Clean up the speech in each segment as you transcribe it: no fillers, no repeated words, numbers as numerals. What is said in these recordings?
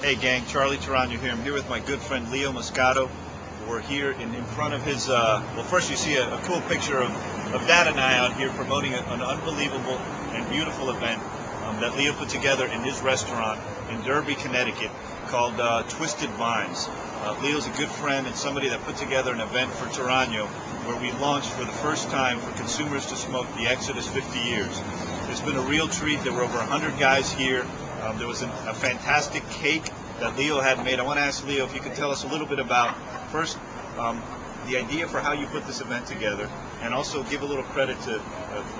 Hey gang, Charlie Torano here. I'm here with my good friend Leo Moscato. We're here in front of his, well first you see a cool picture of Dad and I out here promoting an unbelievable and beautiful event that Leo put together in his restaurant in Derby, Connecticut called Twisted Vines. Leo's a good friend and somebody that put together an event for Torano where we launched for the first time for consumers to smoke the Exodus 50 years. It's been a real treat. There were over 100 guys here. There was a fantastic cake that Leo had made. I want to ask Leo if you could tell us a little bit about, first, the idea for how you put this event together, and also give a little credit to,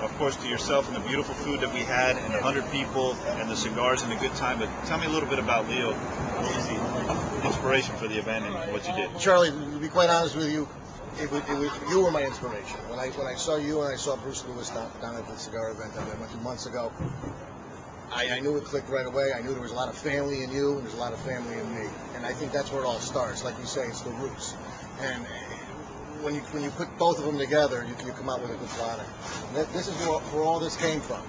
of course, to yourself and the beautiful food that we had, and the 100 people, and the cigars, and a good time. But tell me a little bit about Leo. What was the inspiration for the event and what you did? Charlie, to be quite honest with you, you were my inspiration. When I saw you and I saw Bruce Lewis down at the cigar event that I went to months ago, I knew it clicked right away. I knew there was a lot of family in you and there's a lot of family in me. And I think that's where it all starts. Like you say, it's the roots. And when you put both of them together, you come out with a good product. And this is where all this came from.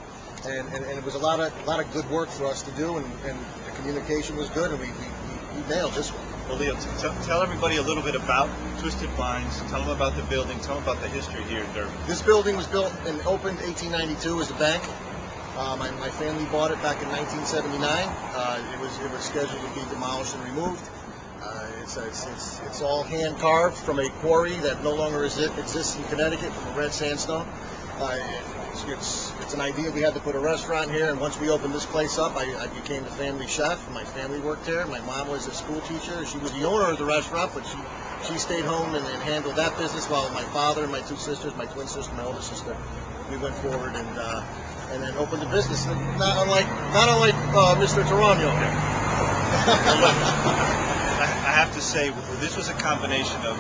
And it was a lot of good work for us to do, and the communication was good, and we nailed this one. Well, Leo, tell everybody a little bit about Twisted Vines. Tell them about the building. Tell them about the history here in Derby. This building was built and opened 1892 as a bank. My family bought it back in 1979. It was scheduled to be demolished and removed. It's all hand carved from a quarry that no longer exists in Connecticut, from a red sandstone. It's an idea. We had to put a restaurant here, and once we opened this place up, I became the family chef. My family worked here. My mom was a school teacher. She was the owner of the restaurant, but she stayed home and handled that business, while my father and my two sisters, my twin sister, my older sister, we went forward and then opened the business. Not unlike Mr. Torano. I have to say, this was a combination of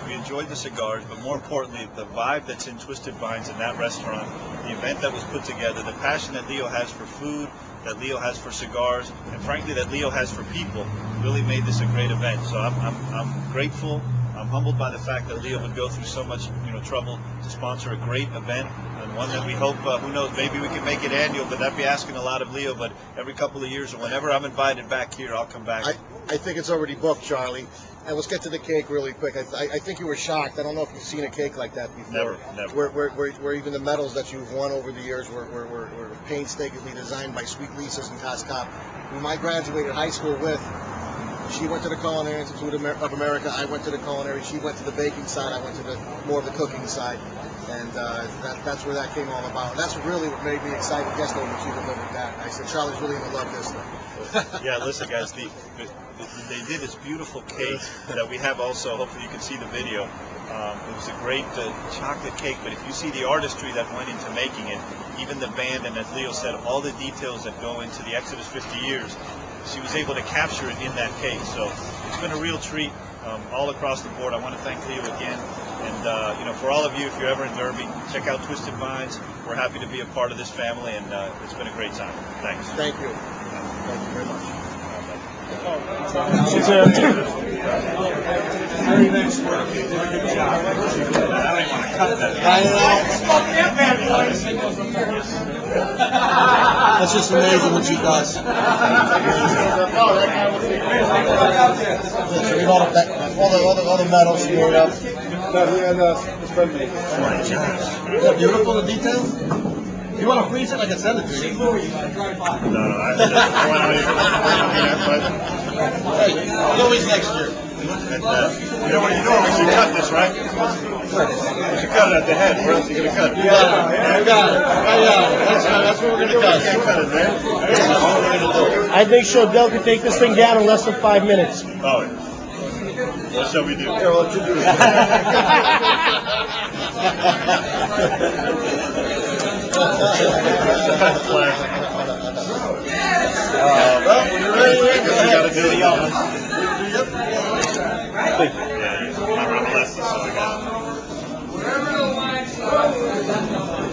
we enjoyed the cigars, but more importantly, the vibe that's in Twisted Vines in that restaurant, the event that was put together, the passion that Leo has for food, that Leo has for cigars, and frankly that Leo has for people, really made this a great event. So I'm grateful. I'm humbled by the fact that Leo would go through so much trouble to sponsor a great event, and one that we hope, who knows, maybe we can make it annual, but that'd be asking a lot of Leo. But every couple of years, or whenever I'm invited back here, I'll come back. I think it's already booked, Charlie. And let's get to the cake really quick. I think you were shocked. I don't know if you've seen a cake like that before. Never. Where even the medals that you've won over the years were painstakingly designed by Sweet Lisa's and Coscop, whom I graduated high school with. She went to the Culinary Institute of America. I went to the culinary. She went to the baking side. I went to more of the cooking side. And that's where that came all about. And that's really what made me excited yesterday when she delivered that. And I said, Charlie's really going to love this thing. Yeah, listen, guys, they did this beautiful cake that we have also. Hopefully you can see the video. It was a great chocolate cake, but if you see the artistry that went into making it, even the band, and as Leo said, all the details that go into the Exodus 50 years, she was able to capture it in that cake. So it's been a real treat all across the board. I want to thank Leo again. And, for all of you, if you're ever in Derby, check out Twisted Vines. We're happy to be a part of this family, and it's been a great time. Thanks. Thank you. Thank you very much. That's just amazing what she does. All the medals she made up. Is that beautiful, the details? You want to freeze it? I can send it to you. No, I Hey, always next year. And, you know we should cut this, right? We should cut it at the head. Where else are you going to cut it? I got it. That's what we're going to cut. You can't cut it, man. That's what we're going to do. I think Shodell can take this thing down in less than 5 minutes. Oh, what shall we do? Here, what you do? Well, when you're ready, you got to do it. I'm blessed, so I got it.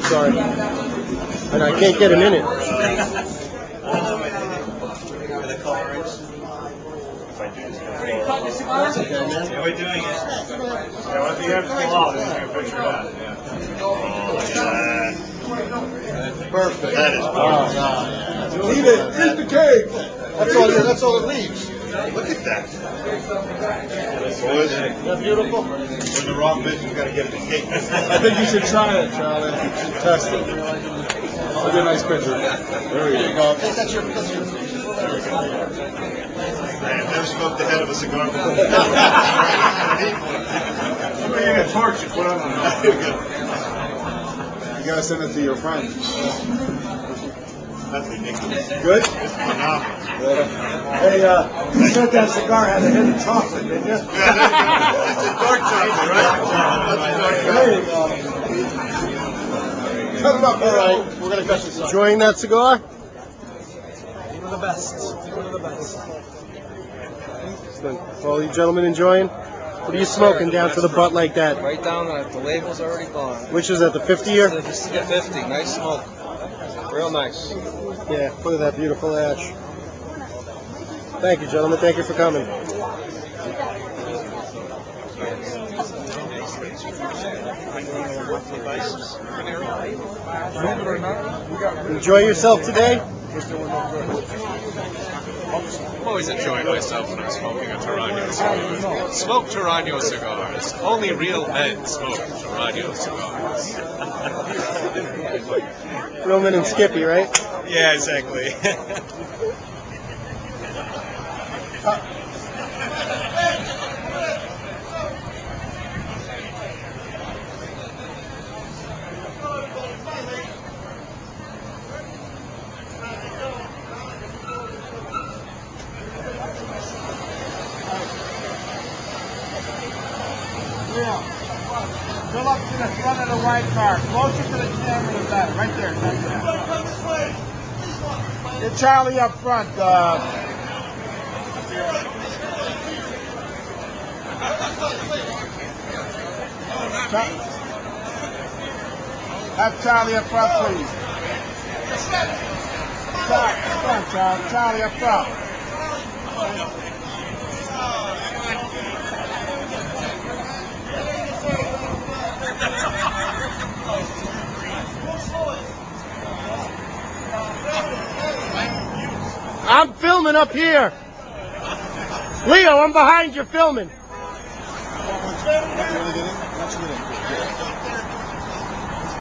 Sorry. And I can't get him in it. If I do this, are we doing it? Yeah, what if you have to pull off? Just take a picture of that. Yeah. Oh, look at that. Perfect. That is perfect. Leave it. Here's the cake. That's all it leaves. Look at that. Boys, isn't that beautiful? We're in the wrong business. We got to get it to cake. I think you should try it, Charlie. You should test it. It'll be a nice picture. There you go. That's your picture. I've never smoked the head of a cigar before. Somebody get a torch and put on You gotta send it to your friend. That's ridiculous. Good? It's phenomenal. Hey, you said that cigar had a hint of chocolate, didn't you? Yeah, that's a dark chocolate, right? There you go. Cut him up. All right. We're gonna cut this up. Enjoying that cigar? One of the best. One of the best. All you gentlemen enjoying? What are you smoking down to the butt like that? Right down at the label's already gone. Which is that, the 50 year? This is the 50. Nice smoke. Real nice. Yeah, look at that beautiful ash. Thank you, gentlemen. Thank you for coming. Enjoy yourself today. I'm always enjoying myself when I'm smoking a Torano cigar. Smoke Torano cigars. Only real men smoke Torano cigars. Roman and Skippy, right? Yeah, exactly. Fill up to the front of the white car. Closer to the camera than that. Right there. Get Charlie up front. Have Charlie up front, please. Charlie up front. I'm filming up here. Leo, I'm behind you filming.